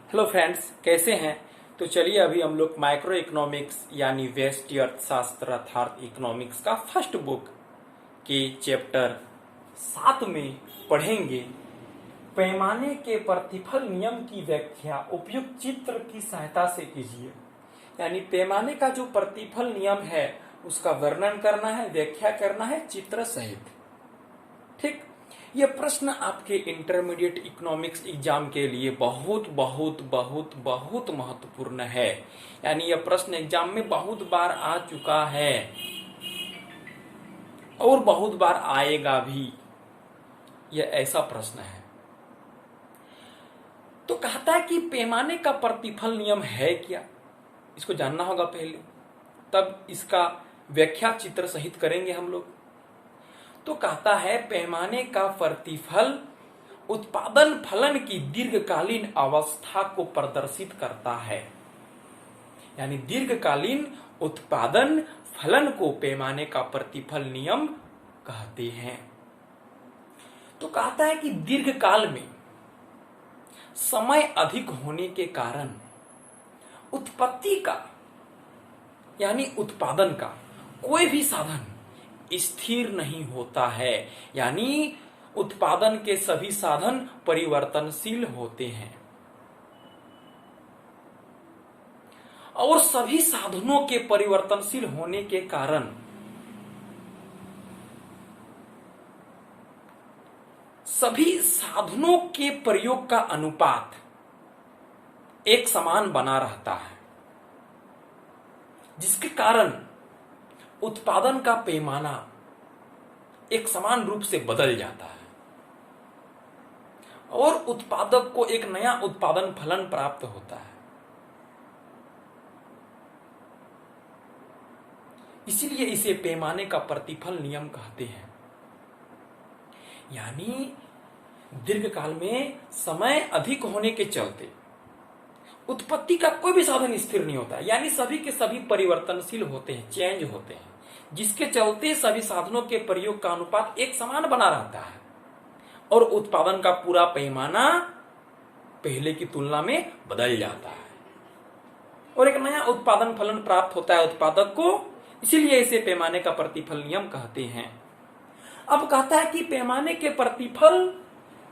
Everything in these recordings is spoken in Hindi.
हेलो फ्रेंड्स, कैसे हैं। तो चलिए अभी हम लोग माइक्रो इकोनॉमिक्स यानी व्यष्टि अर्थशास्त्र अर्थात इकोनॉमिक्स का फर्स्ट बुक के चैप्टर 7 में पढ़ेंगे। पैमाने के प्रतिफल नियम की व्याख्या उपयुक्त चित्र की सहायता से कीजिए। यानी पैमाने का जो प्रतिफल नियम है उसका वर्णन करना है, व्याख्या करना है चित्र सहित। ठीक, यह प्रश्न आपके इंटरमीडिएट इकोनॉमिक्स एग्जाम के लिए बहुत बहुत बहुत बहुत महत्वपूर्ण है। यानी यह प्रश्न एग्जाम में बहुत बार आ चुका है और बहुत बार आएगा भी। यह ऐसा प्रश्न है। तो कहता है कि पैमाने का प्रतिफल नियम है क्या, इसको जानना होगा पहले, तब इसका व्याख्या चित्र सहित करेंगे हम लोग। तो कहता है पैमाने का प्रतिफल उत्पादन फलन की दीर्घकालीन अवस्था को प्रदर्शित करता है। यानी दीर्घकालीन उत्पादन फलन को पैमाने का प्रतिफल नियम कहते हैं। तो कहता है कि दीर्घकाल में समय अधिक होने के कारण उत्पत्ति का यानी उत्पादन का कोई भी साधन स्थिर नहीं होता है। यानी उत्पादन के सभी साधन परिवर्तनशील होते हैं और सभी साधनों के परिवर्तनशील होने के कारण सभी साधनों के प्रयोग का अनुपात एक समान बना रहता है, जिसके कारण उत्पादन का पैमाना एक समान रूप से बदल जाता है और उत्पादक को एक नया उत्पादन फलन प्राप्त होता है। इसीलिए इसे पैमाने का प्रतिफल नियम कहते हैं। यानी दीर्घकाल में समय अधिक होने के चलते उत्पत्ति का कोई भी साधन स्थिर नहीं होता। यानी सभी के सभी परिवर्तनशील होते हैं, चेंज होते हैं, जिसके चलते सभी साधनों के प्रयोग का अनुपात एक समान बना रहता है और उत्पादन का पूरा पैमाना पहले की तुलना में बदल जाता है और एक नया उत्पादन फलन प्राप्त होता है उत्पादक को। इसीलिए इसे पैमाने का प्रतिफल नियम कहते हैं। अब कहता है कि पैमाने के प्रतिफल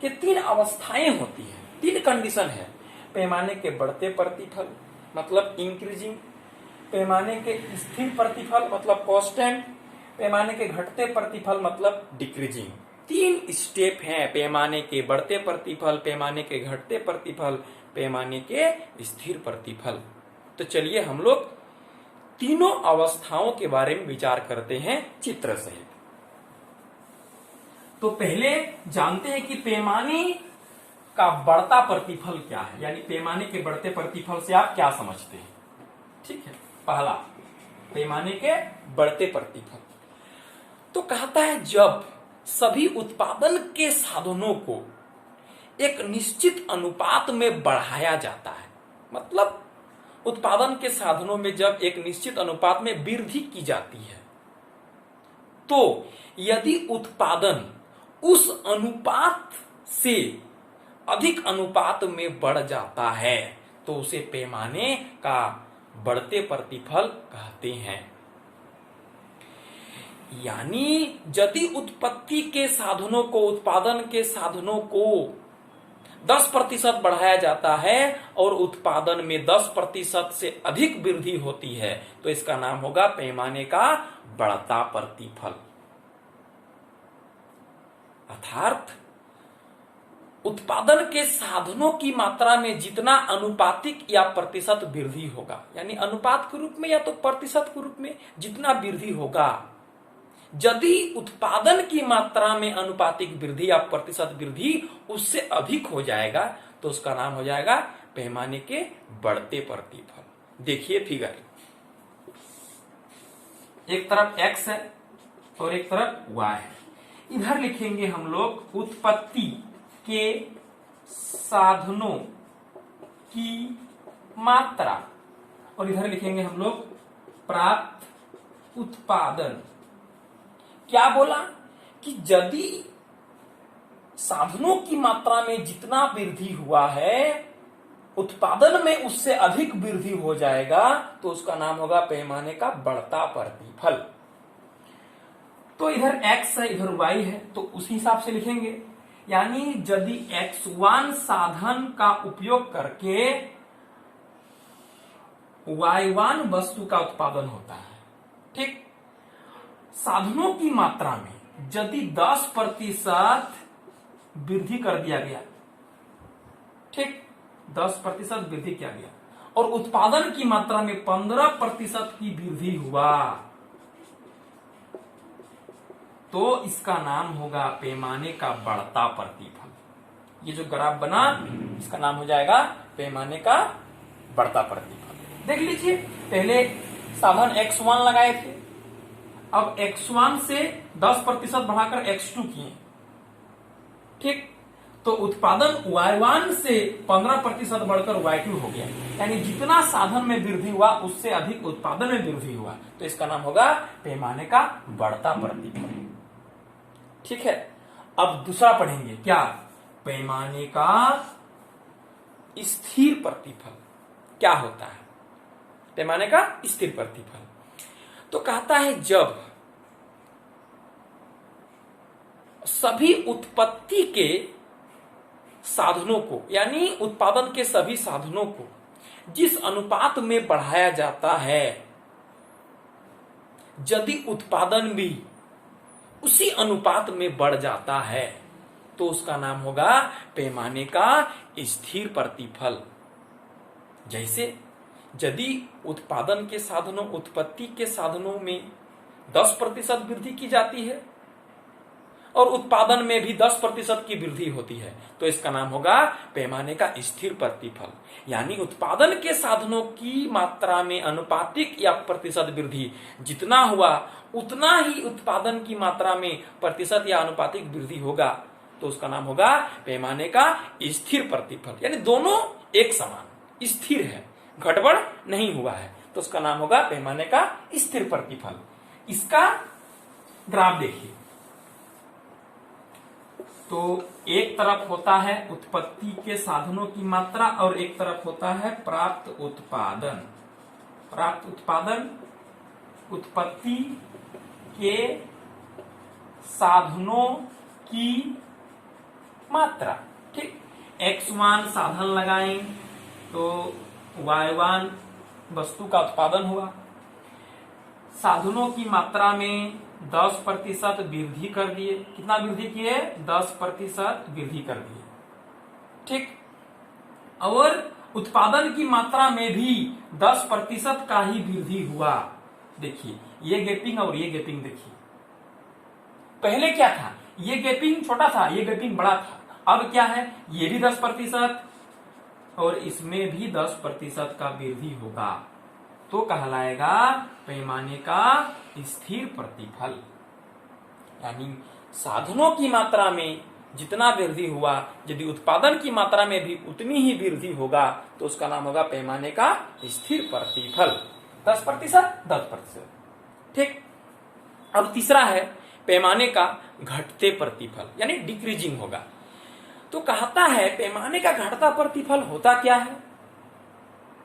के 3 अवस्थाएं होती हैं, 3 कंडीशन है। पैमाने के बढ़ते प्रतिफल मतलब इंक्रीजिंग, पैमाने के स्थिर प्रतिफल मतलब कांस्टेंट, पैमाने के घटते प्रतिफल मतलब डिक्रीजिंग। 3 स्टेप हैं, पैमाने के बढ़ते प्रतिफल, पैमाने के घटते प्रतिफल, पैमाने के स्थिर प्रतिफल। तो चलिए हम लोग तीनों अवस्थाओं के बारे में विचार करते हैं चित्र सहित। तो पहले जानते हैं कि पैमाने का बढ़ता प्रतिफल क्या है। यानी पैमाने के बढ़ते प्रतिफल से आप क्या समझते हैं। ठीक है, पहला पैमाने के बढ़ते प्रतिफल। तो कहता है जब सभी उत्पादन के साधनों को एक निश्चित अनुपात में बढ़ाया जाता है, मतलब उत्पादन के साधनों में जब एक निश्चित अनुपात में वृद्धि की जाती है, तो यदि उत्पादन उस अनुपात से अधिक अनुपात में बढ़ जाता है तो उसे पैमाने का बढ़ते प्रतिफल कहते हैं। यानी यदि उत्पत्ति के साधनों को उत्पादन के साधनों को 10% बढ़ाया जाता है और उत्पादन में 10% से अधिक वृद्धि होती है तो इसका नाम होगा पैमाने का बढ़ता प्रतिफल। अर्थात उत्पादन के साधनों की मात्रा में जितना अनुपातिक या प्रतिशत वृद्धि होगा, यानी अनुपात के रूप में या तो प्रतिशत के रूप में जितना वृद्धि होगा, यदि उत्पादन की मात्रा में अनुपातिक वृद्धि या प्रतिशत वृद्धि उससे अधिक हो जाएगा तो उसका नाम हो जाएगा पैमाने के बढ़ते प्रतिफल। देखिए फिगर, एक तरफ x है और एक तरफ y है। इधर लिखेंगे हम लोग उत्पत्ति के साधनों की मात्रा और इधर लिखेंगे हम लोग प्राप्त उत्पादन। क्या बोला कि यदि साधनों की मात्रा में जितना वृद्धि हुआ है उत्पादन में उससे अधिक वृद्धि हो जाएगा तो उसका नाम होगा पैमाने का बढ़ता प्रतिफल। तो इधर x है इधर y है तो उसी हिसाब से लिखेंगे। यानी यदि x1 साधन का उपयोग करके y1 वस्तु का उत्पादन होता है, ठीक, साधनों की मात्रा में यदि 10% वृद्धि कर दिया गया, ठीक, 10% वृद्धि किया गया और उत्पादन की मात्रा में 15% की वृद्धि हुआ तो इसका नाम होगा पैमाने का बढ़ता प्रतिफल। ये जो ग्राफ बना इसका नाम हो जाएगा पैमाने का बढ़ता प्रतिफल। देख लीजिए, पहले साधन x1 लगाए थे, अब x1 से 10% बढ़ाकर x2 किए, ठीक, तो उत्पादन y1 से 15% बढ़कर y2 हो गया। यानी जितना साधन में वृद्धि हुआ उससे अधिक उत्पादन में वृद्धि हुआ तो इसका नाम होगा पैमाने का बढ़ता प्रतिफल। ठीक है, अब दूसरा पढ़ेंगे, क्या, पैमाने का स्थिर प्रतिफल क्या होता है। पैमाने का स्थिर प्रतिफल तो कहता है जब सभी उत्पत्ति के साधनों को यानी उत्पादन के सभी साधनों को जिस अनुपात में बढ़ाया जाता है यदि उत्पादन भी उसी अनुपात में बढ़ जाता है तो उसका नाम होगा पैमाने का स्थिर प्रतिफल। जैसे यदि उत्पादन के साधनों उत्पत्ति के साधनों में 10% वृद्धि की जाती है और उत्पादन में भी 10% की वृद्धि होती है तो इसका नाम होगा पैमाने का स्थिर प्रतिफल। यानी उत्पादन के साधनों की मात्रा में अनुपातिक या प्रतिशत वृद्धि जितना हुआ उतना ही उत्पादन की मात्रा में प्रतिशत या अनुपातिक वृद्धि होगा तो उसका नाम होगा पैमाने का स्थिर प्रतिफल। यानी दोनों एक समान स्थिर है, गड़बड़ नहीं हुआ है तो उसका नाम होगा पैमाने का स्थिर प्रतिफल। इसका ग्राफ देखिए, तो एक तरफ होता है उत्पत्ति के साधनों की मात्रा और एक तरफ होता है प्राप्त उत्पादन। प्राप्त उत्पादन उत्पत्ति के साधनों की मात्रा, ठीक, x1 साधन लगाएं तो y1 वस्तु का उत्पादन हुआ, साधनों की मात्रा में 10% वृद्धि कर दिए। कितना वृद्धि किए? 10% वृद्धि कर दिए, ठीक, और उत्पादन की मात्रा में भी 10% का ही वृद्धि हुआ। देखिए ये गैपिंग और ये गैपिंग देखिए, पहले क्या था, ये गैपिंग छोटा था ये गैपिंग बड़ा था, अब क्या है, ये भी 10% और इसमें भी 10% का वृद्धि होगा तो कहलाएगा पैमाने का स्थिर प्रतिफल। यानी साधनों की मात्रा में जितना वृद्धि हुआ यदि उत्पादन की मात्रा में भी उतनी ही वृद्धि होगा तो उसका नाम होगा पैमाने का स्थिर प्रतिफल। 10%, 10%, ठीक। अब तीसरा है पैमाने का घटते प्रतिफल यानी डिक्रीजिंग होगा। तो कहता है पैमाने का घटता प्रतिफल होता क्या है,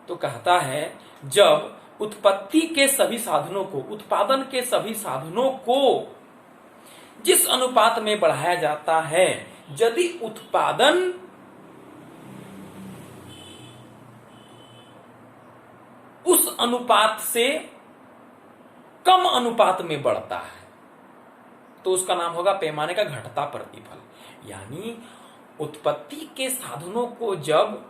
तो कहता है जब उत्पत्ति के सभी साधनों को उत्पादन के सभी साधनों को जिस अनुपात में बढ़ाया जाता है यदि उत्पादन उस अनुपात से कम अनुपात में बढ़ता है तो उसका नाम होगा पैमाने का घटता प्रतिफल। यानी उत्पत्ति के साधनों को जब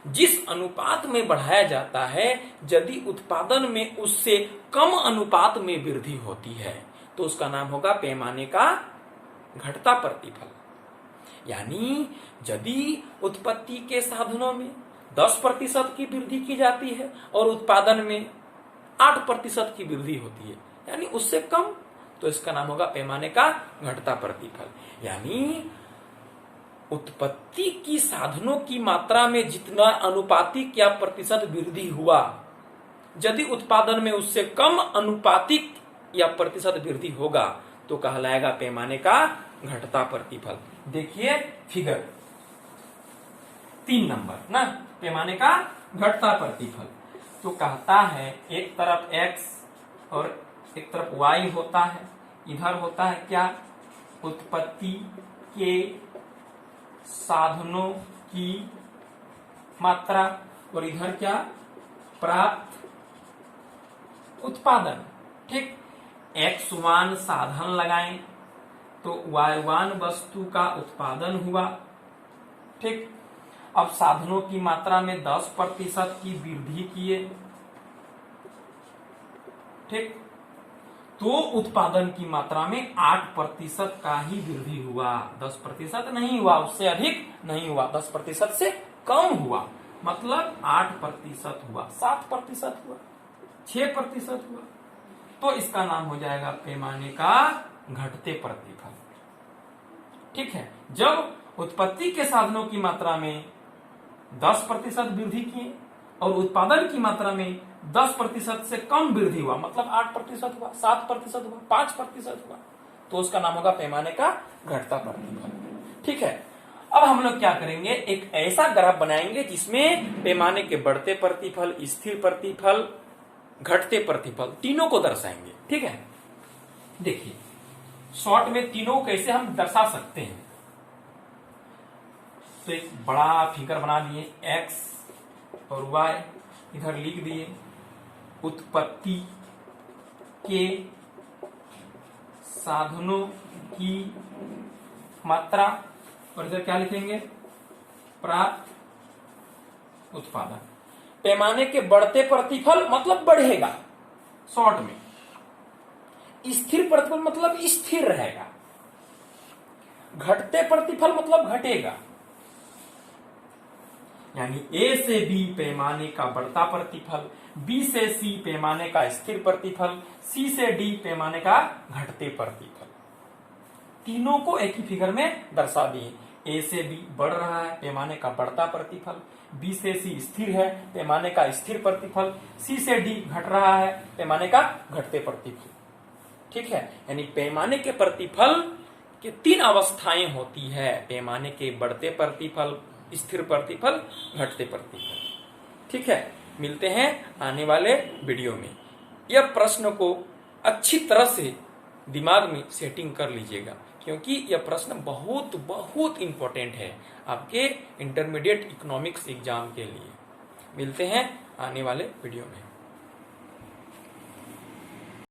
जिस अनुपात में बढ़ाया जाता है यदि उत्पादन में उससे कम अनुपात में वृद्धि होती है तो उसका नाम होगा पैमाने का घटता प्रतिफल। यानी यदि उत्पत्ति के साधनों में 10% की वृद्धि की जाती है और उत्पादन में 8% की वृद्धि होती है यानी उससे कम तो इसका नाम होगा पैमाने का घटता प्रतिफल। यानी उत्पत्ति की साधनों की मात्रा में जितना अनुपातिक या प्रतिशत वृद्धि हुआ यदि उत्पादन में उससे कम अनुपातिक या प्रतिशत वृद्धि होगा तो कहलाएगा पैमाने का घटता प्रतिफल। देखिए फिगर 3 नंबर ना, पैमाने का घटता प्रतिफल। तो कहता है एक तरफ x और एक तरफ y होता है, इधर होता है क्या, उत्पत्ति के साधनों की मात्रा, और इधर क्या, प्राप्त उत्पादन। ठीक, x1 साधन लगाएं तो y1 वस्तु का उत्पादन हुआ। ठीक, अब साधनों की मात्रा में 10% की वृद्धि किए। ठीक, तो उत्पादन की मात्रा में 8% का ही वृद्धि हुआ, 10% नहीं हुआ, उससे अधिक नहीं हुआ, 10% से कम हुआ, मतलब 8% हुआ, 7% हुआ, 6% हुआ। तो इसका नाम हो जाएगा पैमाने का घटते प्रतिफल। ठीक है, जब उत्पत्ति के साधनों की मात्रा में 10% वृद्धि किए और उत्पादन की मात्रा में 10% से कम वृद्धि हुआ, मतलब 8% हुआ, 7% हुआ, 5% हुआ, तो उसका नाम होगा पैमाने का घटता प्रतिफल। ठीक है, अब हम लोग क्या करेंगे, एक ऐसा ग्राफ बनाएंगे जिसमें पैमाने के बढ़ते प्रतिफल, स्थिर प्रतिफल, घटते प्रतिफल तीनों को दर्शाएंगे। ठीक है, देखिए शॉर्ट में तीनों कैसे हम दर्शा सकते हैं। तो एक बड़ा फिगर बना लिए, x और y इधर लिख दिए, उत्पत्ति के साधनों की मात्रा, और इधर क्या लिखेंगे, प्राप्त उत्पादन। पैमाने के बढ़ते प्रतिफल मतलब बढ़ेगा शॉर्ट में, स्थिर प्रतिफल मतलब स्थिर रहेगा, घटते प्रतिफल मतलब घटेगा। यानी A से B पैमाने का बढ़ता प्रतिफल, B से C पैमाने का स्थिर प्रतिफल, C से D पैमाने का घटते प्रतिफल। तीनों को एक ही फिगर में दर्शा दिए। A से B बढ़ रहा है, पैमाने का बढ़ता प्रतिफल, B से C स्थिर है, पैमाने का स्थिर प्रतिफल, C से D घट रहा है, पैमाने का घटते प्रतिफल। ठीक है, यानी पैमाने के प्रतिफल के 3 अवस्थाएं होती है, पैमाने के बढ़ते प्रतिफल, स्थिर प्रतिफल, घटते प्रतिफल। ठीक है, मिलते हैं आने वाले वीडियो में। यह प्रश्न को अच्छी तरह से दिमाग में सेटिंग कर लीजिएगा, क्योंकि यह प्रश्न बहुत बहुत इंपॉर्टेंट है आपके इंटरमीडिएट इकोनॉमिक्स एग्जाम के लिए। मिलते हैं आने वाले वीडियो में।